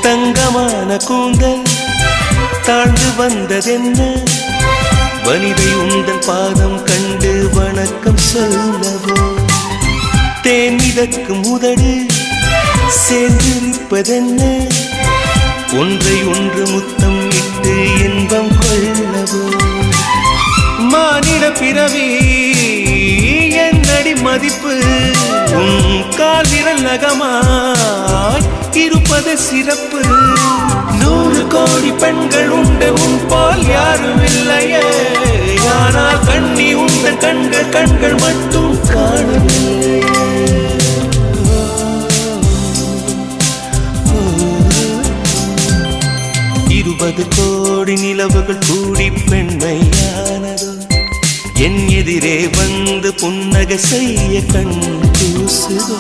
தங்கமான கூந்தல் தாழ்ந்து வந்ததென்ன வனிதை உந்தன் பாதம் கண்டு வணக்கம் சொல்லவோ தேன் மிதக்கும் உதடு சேர்ந்திருப்பதென்ன ஒன்றை ஒன்று முத்தம் இட்டு இன்பம் கொள்ளவோ மானிட பிறவி என்னடி மதிப்பு உன் கால் விரல் நகமாய் இருப்பது சிறப்பு 100 கோடி பெண்கள் உண்டு உன் பால் யாரும் இல்லையே ஆனால் கண்ணி உந்தன் கண்கள் மட்டும் காணவில்லையே 20 கோடி நிலவுகள் கூடி பெண்மையானதோ என் எதிரே வந்து புன்னகை செய்ய கண் கூசுதோ